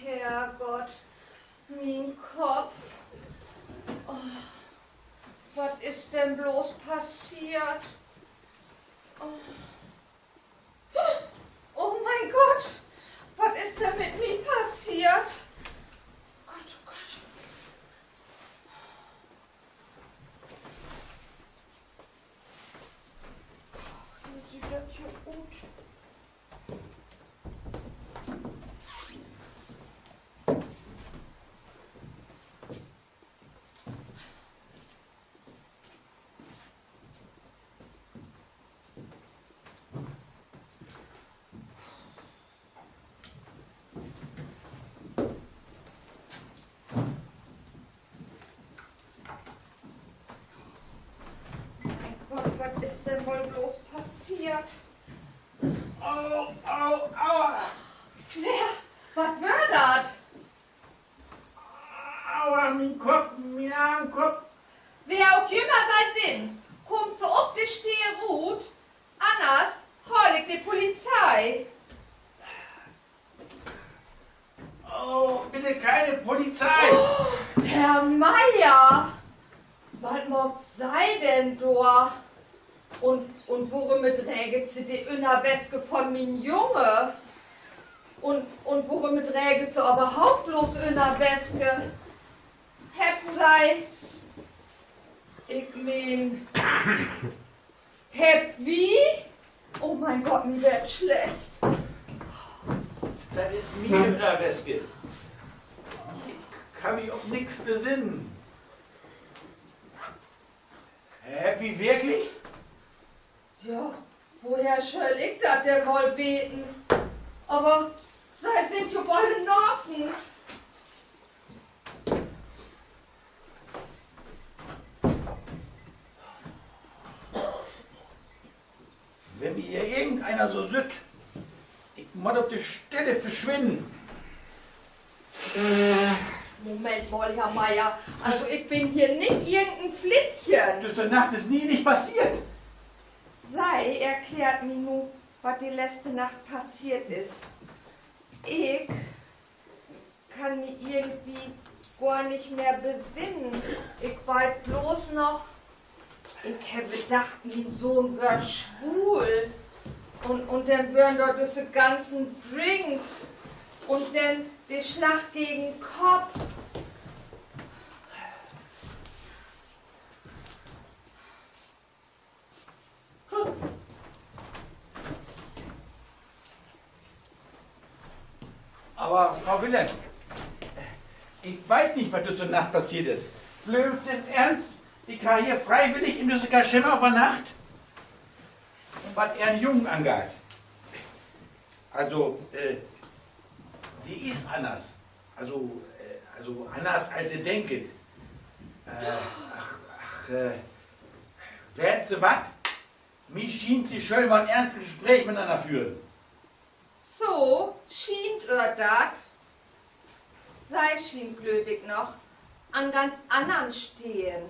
Herrgott, mein Kopf. Oh, was ist denn bloß passiert? Oh mein Gott, was ist denn mit mir passiert? Gott, oh Gott. Ach, hier sieht das ja gut. Was ist denn wohl bloß passiert? Au, au, aua! Wer? Was war das? Aua, mein Kopf, mein Armkopf. Wer auch immer sei sind, kommt so ob die Stehe ruht, anders hol ich die Polizei. Oh, bitte keine Polizei! Oh, Herr Meier, was mogt sei denn da? Und worum trägt sie die Innerweske von min Junge? Und worum trägt sie überhaupt bloß Innerweske? Hätten sei, ich mein, hätt wie? Oh mein Gott, mir wird schlecht. Das ist meine Innerweske. Ich kann mich auf nichts besinnen. Happy wirklich? Ja, woher soll ich das denn wohl beten? Aber sei sind ja wohl in Ordnung. Wenn mir hier irgendeiner so sütt, ich muss auf die Stelle verschwinden. Moment mal, Herr Meier. Also ich bin hier nicht irgendein Flittchen. Das der Nacht ist nie nicht passiert. Sei erklärt mir nun, was die letzte Nacht passiert ist. Ich kann mich irgendwie gar nicht mehr besinnen. Ich weiß bloß noch, ich habe gedacht, mein Sohn wird schwul. Und dann würden dort diese ganzen Drinks und dann die Schlacht gegen Kopf. Aber Frau Wilhelm, ich weiß nicht, was diese Nacht passiert ist. Blödsinn, Ernst? Ich kann hier freiwillig in diese Kaschemme auf der Nacht? Was er einen Jungen angeht. Also, die ist anders. Also anders als ihr denket. Wer sie was? Mich schien die schön mal ein ernstes Gespräch miteinander führen. So schient dat. Sei schien glöbig noch an ganz anderen stehen.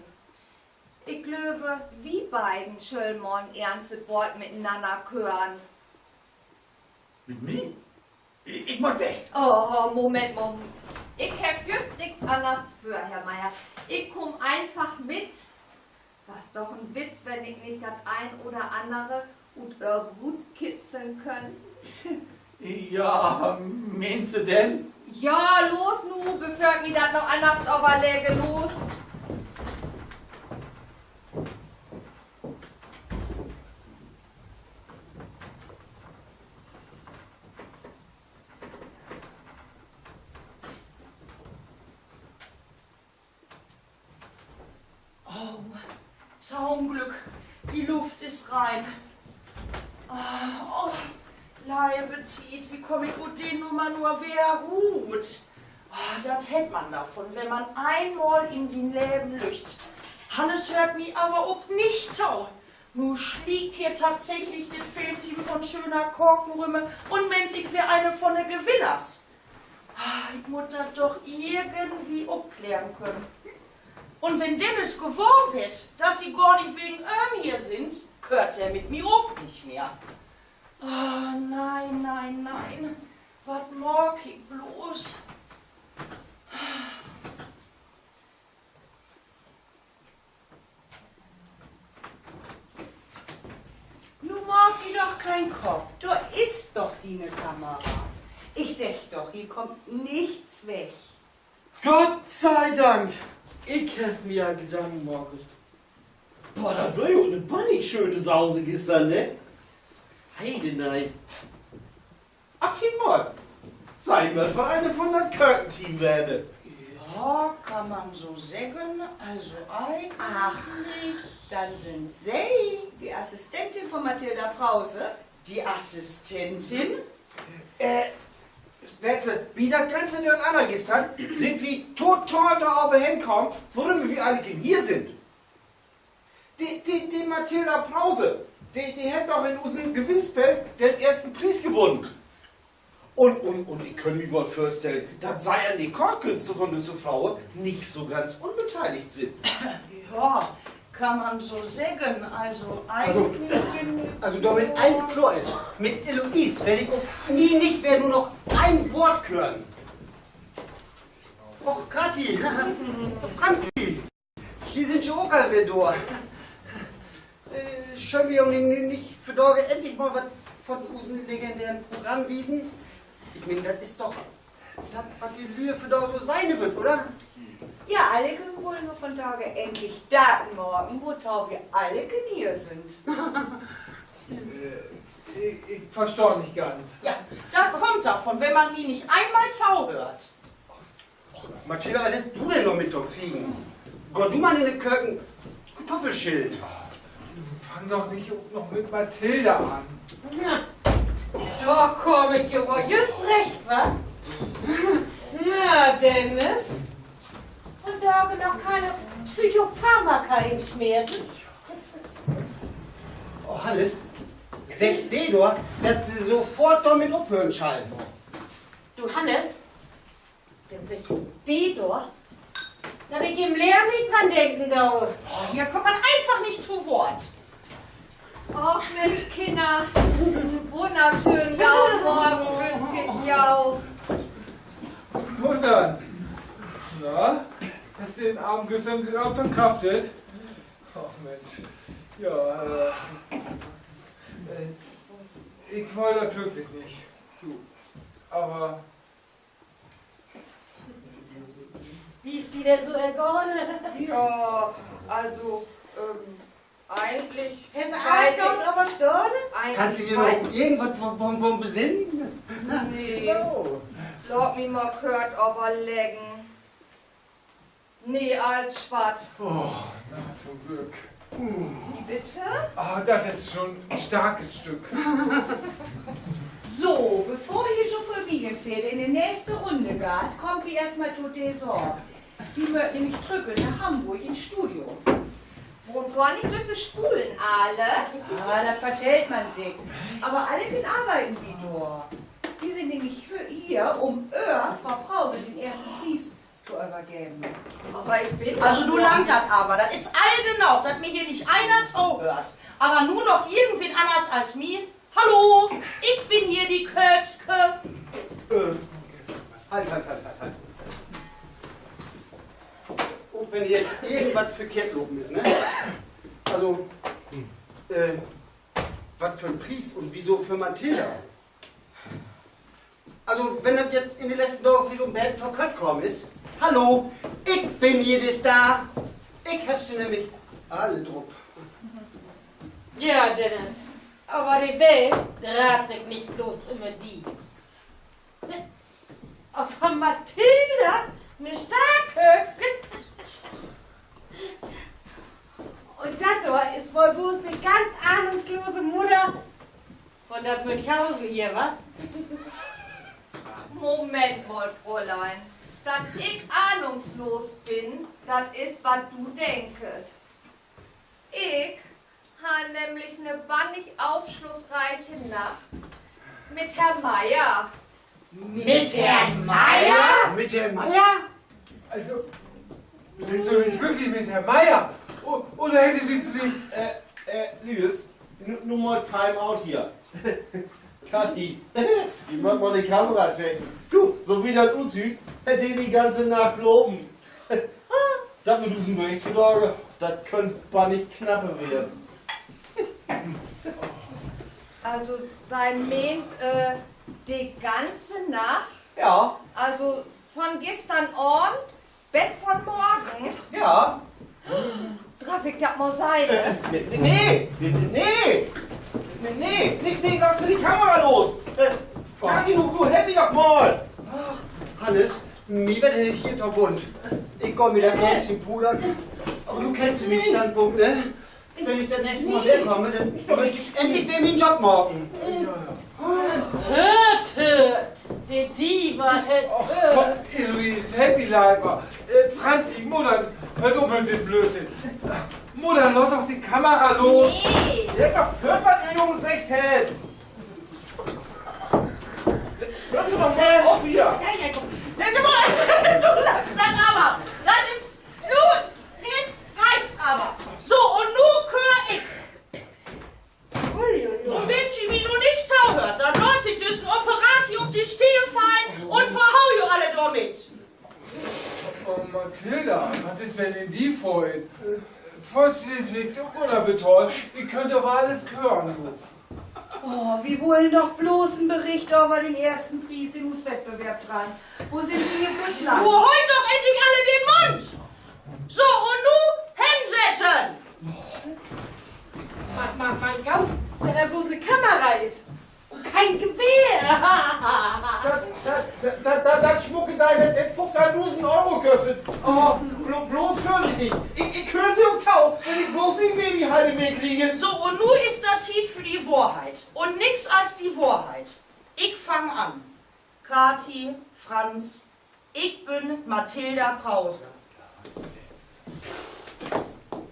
Ich glaube, wie beiden Schöllmorn ernstes Wort miteinander hören. Mit mir? Ich muss weg. Oh, Moment. Ich hab just nichts anderes für, Herr Meier. Ich komm einfach mit. Was doch ein Witz, wenn ich nicht das ein oder andere und gut kitzeln können. Ja, meinst du denn? Ja, los nu, bevor mir das noch anders überlege, los. Oh, Zaumglück, die Luft ist rein. Oh, Leibe zieht, wie komme ich gut den Nummer nur wer ruht. Oh, das hätt man davon, wenn man einmal in sein Leben lücht. Hannes hört mich aber auch nicht tau. Nu schliegt hier tatsächlich den Fehlteam von schöner Korkenrümme und meint ich wär eine von den Gewinners. Ich muss das doch irgendwie abklären können. Und wenn Dennis gewohnt wird, dass die gar nicht wegen hier sind, gehört er mit mir auch nicht mehr. Oh, nein. Was mag ich bloß? mein Kopf, da ist doch die ne Kamera. Ich sag doch, hier kommt nichts weg. Gott sei Dank. Ich hab mir ja Gedanken gemacht. Boah, das war ja eine bannig schöne Sause gestern, ne? Heide nein. Ach, guck mal. Sei mal für eine von das Kirkenteam werde. Ja, kann man so sagen. Also eigentlich, dann sind Sie die Assistentin von Mathilda Brause. Die Assistentin? Wetze, wie das ganze Jahr an gestern sind wir total darauf hinkommen, warum wir alle hier sind. Die Mathilda Brause, die hat doch in unserem Gewinnspiel den ersten Preis gewonnen. Und ich kann mir wohl vorstellen, dass sei an die Kochkünste von dieser Frau nicht so ganz unbeteiligt sind. Ja, kann man so sagen. Also eigentlich... Also damit eins klar ist, mit Eloise werde ich auch nie nicht mehr nur noch ein Wort hören. Och, Kathi, Franzi, die sind schon auch alle da. Schön wir nicht für Dorge endlich mal was von unseren legendären Programm wiesen. Ich meine, das ist doch das, was die Lühe für da so sein wird, oder? Ja, alle können wohl nur von Tage endlich Daten morgen, wo wir alle hier sind. Ich verstehe nicht ganz. Ja, da kommt davon, wenn man mich nicht einmal Tau hört. Mathilda, was lässt du denn noch mit doch kriegen? Gott, du mal in den Kirken Kartoffelschilden. Fang doch nicht noch mit Mathilda an. Da komm ich ja wohl just recht, wa? Na, Dennis. Und da noch keine Psychopharmaka hinschmieren. Oh, Hannes, sag dir doch, dass sie sofort damit aufhören schalten. Du, Hannes, denn sich die da, da ich im Leben nicht dran denken dauert. Oh, hier kommt man einfach nicht zu Wort. Och Mensch, Kinder, wunderschönen guten Morgen wünsche ich auch. Und dann? Na, hast du den Abend gestern auch verkraftet? Ach Mensch. Ja, ich wollte das wirklich nicht. Du. Aber Wie ist die denn so ergonnen? Ja, also, eigentlich... Hast du weiß ich- Achtung, aber Stirn? Kannst du dir noch irgendwas vom besinnen? Nee, oh. lass mich mal gehört überlegen. Nee, als Schwatt. Oh, na zum Glück. Wie bitte? Ah, das ist schon ein starkes Stück. So, bevor hier schon Familienpferde in die nächste Runde geht, kommt wie erstmal zu der Sorge. Die möchten nämlich drücken nach Hamburg ins Studio. Wohnt gar nicht diese Schwulen alle? Ah, das vertellt man sich. Aber alle können arbeiten wie nur. Die sind nämlich hier, um Frau Brause den ersten Preis zu übergeben. Aber ich bin... Also du langt das aber, das ist all genau, dass mir hier nicht einer Tau hört. Aber nur noch irgendwen anders als mir. Hallo, ich bin hier die Köpske. Halt. Und wenn ihr jetzt irgendwas verkehrt loben müsst, ne? Also, was für ein Preis und wieso für Mathilda? Also, wenn das jetzt in den letzten Tagen wieder um Band Talk gekommen ist, hallo, ich bin hier der Star. Ich hab sie nämlich alle drauf. Ja, Dennis. Aber die Welt dreht sich nicht bloß über die. Auch von Mathilda eine Starkhöchste. Und das da ist wohl bloß die ganz ahnungslose Mutter von der Münchhausen hier, wa? Moment mal, Fräulein. Dass ich ahnungslos bin, das ist, was du denkst. Ich habe nämlich eine bannig aufschlussreiche Nacht mit Herrn Meier. Mit Herrn Meier? Mit dem Meier? Also, bist du nicht wirklich mit Herrn Meier? Oder hätte sie es nicht? Lües, nur mal Timeout hier. Kathi, die mag mal die Kamera checken. Du, so wie das aussieht, hätte ich die ganze Nacht loben. Das mit diesem Bericht für Tage, das könnte gar nicht knappe werden. Also sein meint die ganze Nacht, Ja, also von gestern Abend, Bett von morgen. ja. Darf ich das mal sein? Nee, lass die Kamera los. Kathi, du helf mich doch mal. Ach, Hannes, mir wird hier der Bund. Ich komm mit der Gläschen Puder. Aber du kennst meinen Standpunkt, ne? Wenn ich das nächste Mal herkomme, dann will ich endlich wieder meinen Job machen. Hört! Die Diva hört! Eloise, Happy Lifer. Franzi, Mutter, hört auf mit dem Blödsinn. Mutter, lass doch die Kamera los. Nee. Hört, was ihr Jungs echt hält. Jetzt hörst du doch mal auf hier. Sag aber, das ist nun, jetzt reicht's aber. So, und nun hör ich. Und wenn sie mich nun nicht tauhört, dann läuft ich durch ein Operati auf die Stehe fallen und verhau jo alle damit. Oh, Mathilda, was ist denn in die vorhin? Fossil fliegt oder Beton, ihr könnt aber alles hören. Oh, wir wollen doch bloß einen Bericht über den ersten Preis im Wettbewerb dran. Wo sind wir hier bislang? Du heult doch endlich alle den Mund. So, und nun hinsetzen. Mein Gott, wenn da bloß eine Kamera ist und kein Gewehr! Das schmucke deine 15.000 Euro kostet. Oh, bloß vorsichtig. Ich höre sie um Tau, wenn ich bloß wegen Babyhalle wegkriege. So, und nun ist das Tiet für die Wahrheit. Und nix als die Wahrheit. Ich fang an. Kathi, Franz, ich bin Mathilda Brause.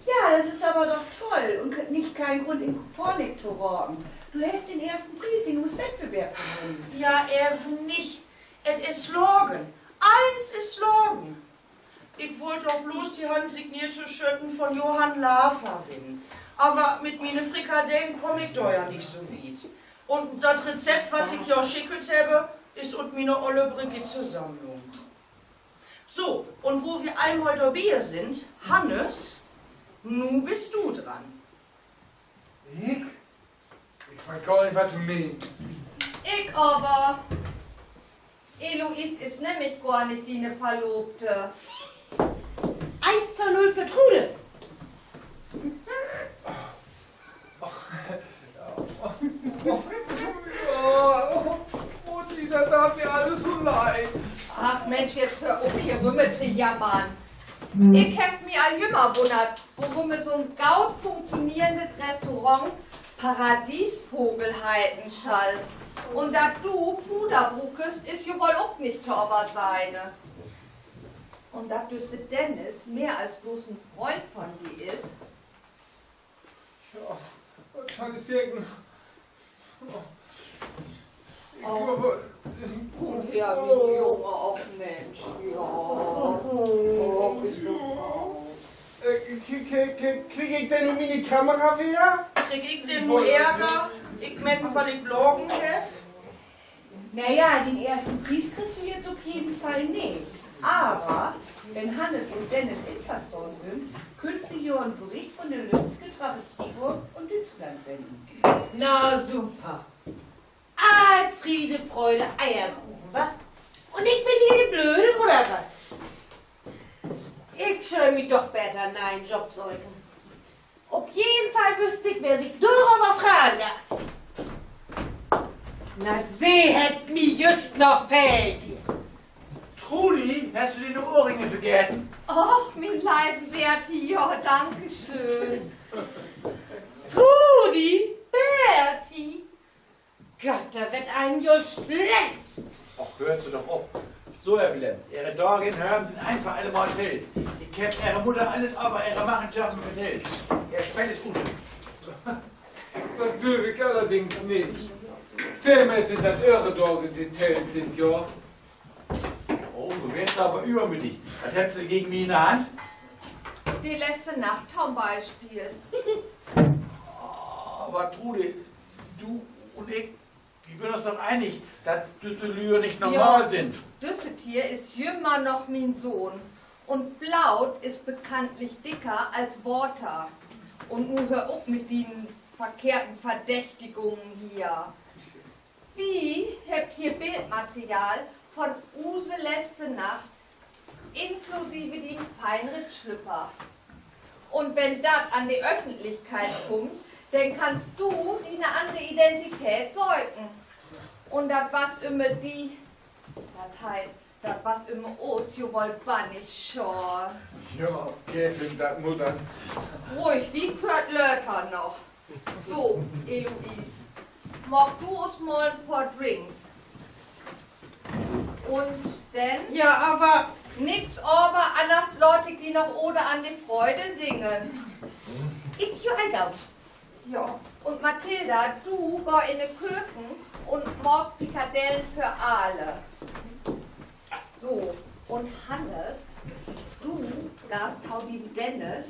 Ja, das ist aber doch toll und nicht kein Grund, in Kupornik zu rocken. Du hast den ersten Preis in Wettbewerb gewonnen. Ja, nicht. Es ist Logen. Eins ist Logen. Ich wollte doch bloß die handsignierte Schötten von Johann Lafer gewinnen. Aber mit meine Frikadellen komme ich doch ja nicht so weit. Und das Rezept, was ich ja schicket habe, ist und meine olle Brigitte-Sammlung. So, und wo wir einmal dabei sind, Hannes, nu bist du dran. Ich? Ich weiß gar nicht, was du meinst. Ich aber. Eloise ist nämlich gar nicht die ne Verlobte. 1:0 für Trude! Oh, Mutti, da darf mir alles so leid. Ach Mensch, jetzt hör auf hier rümme zu jammern. Ich hef mich all jümmer wundert, worum so ein gaut funktionierendes Restaurant Paradiesvogel heiten schall. Und da du Puder bruckest, ist ja wohl auch nicht Torber seine. Und da düsse Dennis mehr als bloß ein Freund von dir ist. Ja, wahrscheinlich segnen. Oh. Komm her, wie Junge, auch Mensch. Ja. Oh, bist du raus. Kriege ich denn nun meine Kamera wieder? Krieg ich den nur Ärger? Ich mein, weil ich Logen hef? Naja, den ersten Preis kriegst du jetzt auf jeden Fall nicht. Aber wenn Hannes und Dennis Infastorn sind, könnten wir hier einen Bericht von der Lützke, Travestieburg und Dützland senden. Na super! Als Friede, Freude, Eierkuchen, wa? Und ich bin hier die Blöde, oder was? Ich soll mich doch besser in einen Job sollten. Auf jeden Fall wüsste ich, wer sich darüber fragen darf. Na, sie hätt mich just noch fehlt hier. Trudi, hast du deine Ohrringe vergessen? Och, mein Leib Berti, ja, danke schön. Trudi, Berti. Gott, da wird einem ja schlecht. Ach, hört sie doch auf. So, Herr Wilhelm, Ihre Dorgen hören sind einfach alle mal Held. Ich kennt Ihre Mutter alles, aber Ihre Machenschaften mit Held. Ihr Spell ist gut. Das dürfe ich allerdings nicht. Vielmehr sind das irre Dorgen, die Tellen sind, ja. Oh, du wärst aber übermütig. Was hättest du gegen mich in der Hand? Die letzte Nacht zum Beispiel. Aber Trude, du und ich sind uns doch einig, dass Düsseldorf nicht normal sind. Düssetier ist jümmer noch mein Sohn. Und Blaut ist bekanntlich dicker als Water. Und nun hör auf mit den verkehrten Verdächtigungen hier. Wie habt ihr Bildmaterial von Use letzte Nacht inklusive dem Feinripp-Schlüpper? Und wenn das an die Öffentlichkeit kommt, dann kannst du die eine andere Identität zeugen. Und das was immer die Datei, das was immer Osio wollt, war nicht schon. Ja, Käfin, das Mutter. Ruhig, wie Kurt Löter noch. So, Eloise, mag du uns mal ein paar Drinks. Und dann Ja, aber nix aber anders Leute, die noch Ode an die Freude singen. Ist ja egal. Ja, und Mathilda, du geh in die Köken und mag Pikadellen für alle. So, und Hannes, du gast hau diesen Dennis.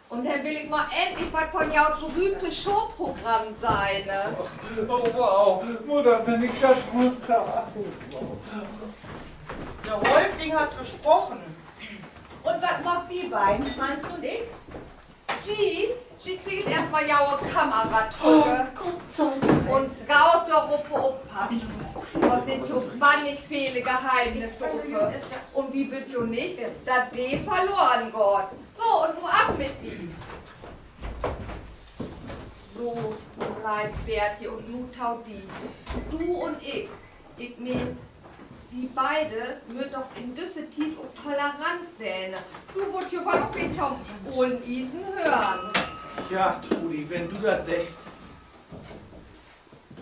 Und dann will ich mal endlich was von jou berühmte Showprogramm sein. Ne? Oh, wow. Mutter, wenn ich das wusste. der Häuptling hat gesprochen. Und was mag wir beiden, meinst du und ich? Sie kriegt erstmal jaue Kameratrücke. Und Scout Europa aufpassen. Da sind jo bannig viele Geheimnisse oppe. Und wie wird jo nicht, dass die verloren geht. So, und du ab mit die. So, bleibt Berti und nu tau die. Du und ich mein, die beide müssen doch in düsse tief und tolerant werden. Du würd jo wohl auch nicht vom Ohlen Isen hören. Ja, Trudi, wenn du das sagst.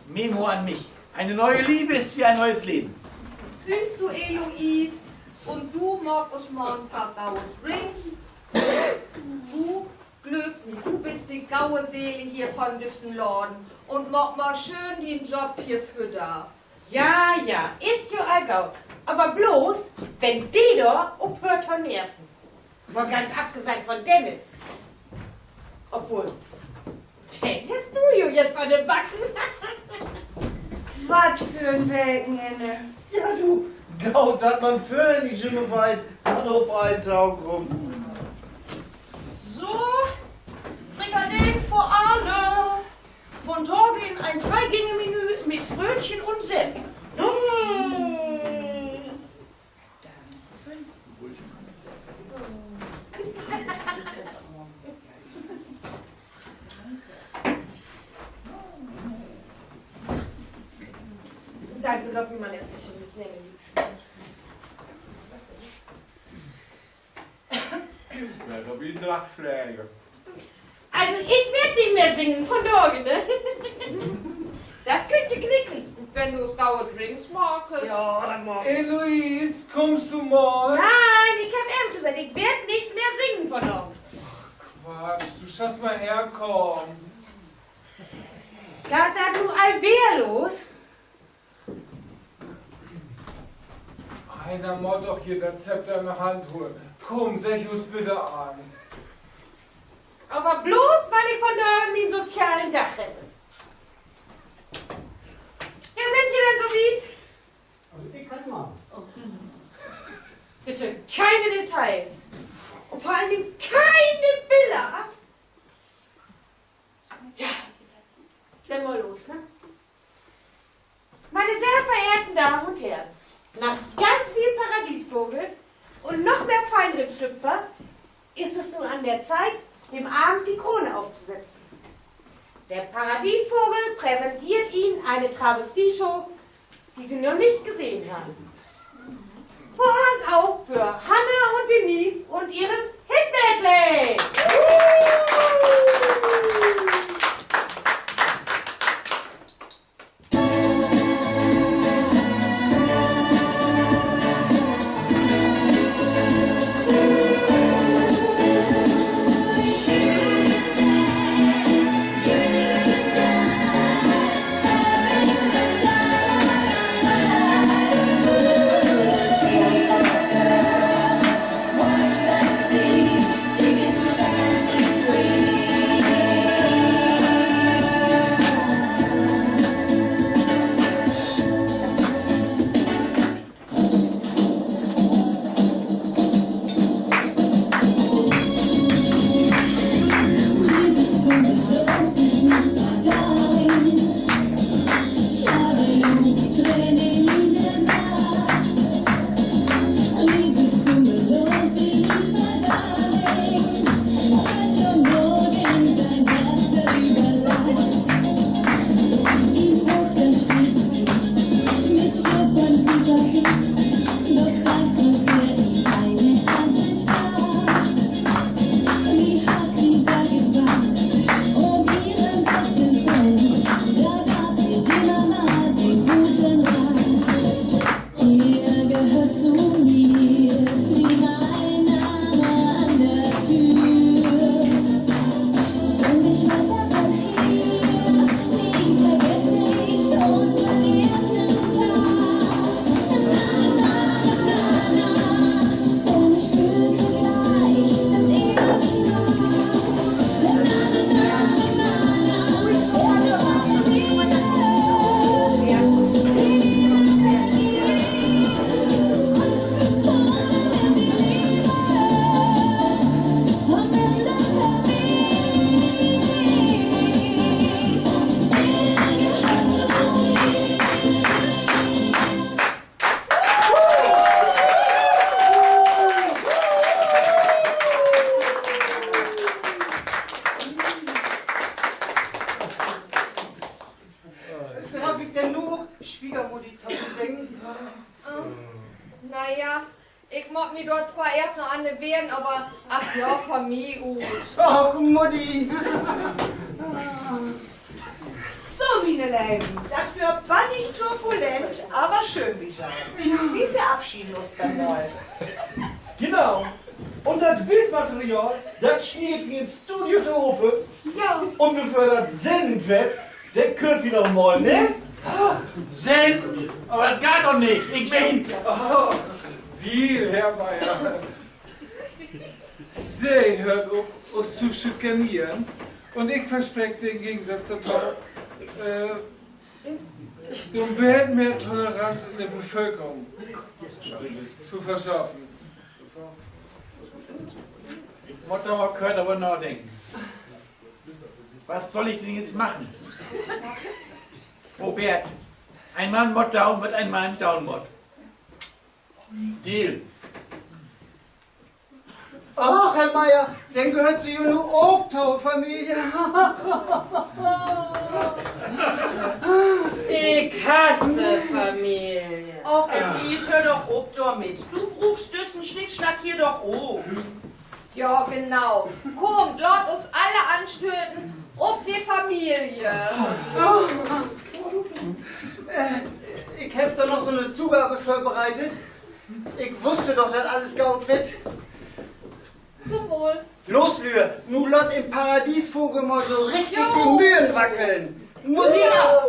Memo an mich. Eine neue Liebe ist wie ein neues Leben. Süß du, Eloise, und du mag uns mal ein paar gaue Drinks. Du glöf mich, du bist die gaue Seele hier von diesem Laden und mag mal schön den Job hier für da. Ja, ja, ist ja egal. Aber bloß, wenn die da aufhört zu nerven. Mal ganz abgesehen von Dennis. Obwohl, den hast du ja jetzt an den Backen. Was für ein Wochenende. Ja, du, Gaut hat man völlig schon weit an ob ein Tag rum. So, Frikadellen für alle. Von Torgen ein 3-Gänge-Menü mit Brötchen und Senf. Danke, Lobby, meine Flasche mit nichts. Ja, da wie Nachtschläge. Also, ich werde nicht mehr singen von Dorgen, ne? Das könnt ihr knicken. Wenn du gaue Drinks magst. Ja, dann morgen. Eloise, kommst du mal? Nein, ich habe eben schon gesagt, ich werde nicht mehr singen von Dorgen. Quatsch, du schaffst mal herkommen. Gata, du allwehrlos. Einer muss doch hier das Zepter in der Hand holen. Komm, sech uns bitte an. Aber bloß, weil ich von Dorgen den sozialen Dach hätte. Ja, sind wir denn so weit? Ich kann mal. Bitte, keine Details. Und vor allem keine Bilder. Ja, dann mal los, ne? Meine sehr verehrten Damen und Herren, nach ganz viel Paradiesvogel und noch mehr Feinrippschlüpfer ist es nun an der Zeit, dem Abend die Krone aufzusetzen. Der Paradiesvogel präsentiert Ihnen eine Travestieshow, die Sie noch nicht gesehen haben. Vorhang auf für Hannah und Denise und ihren Hit-Medley! See muss mich dort zwar erst noch an wehren, aber ach ja, Familie gut. Ach, Mutti. So, meine Lieben, dafür war ich turbulent, aber schön wieder. Wir verabschieden uns dann mal. Genau. Und das Bildmaterial, das steht wie ins Studio zu oben. Ja. Und bevor das sendend wird, der könnt wieder mal, ne? Send, aber das geht doch nicht. Ich bin... Oh, Deal, Herr Meier. Sie hört auf, uns zu schikanieren. Und ich verspreche Sie im Gegensatz dazu, so ein bisschen mehr Toleranz in der Bevölkerung zu verschaffen. Ich muss doch mal gehört, aber nachdenken. Was soll ich denn jetzt machen? Robert, ein Mann muss down, wird ein Mann down muss. Deal. Ach, Herr Meier, dann gehört sie nur auch zur Familie. Ich hasse Familie. Och, Elise, hör doch ob damit. Du brauchst diesen Schnickschnack hier doch auch. Ja, genau. Kommt, lasst uns alle anstößen, ob die Familie. Ich habe da noch so eine Zugabe vorbereitet. Ich wusste doch, dass alles gaut wird. Zum Wohl. Los, Lür, nu lot im Paradiesvogel mal so richtig Jo. die Mühlen wackeln. Musik! Ja.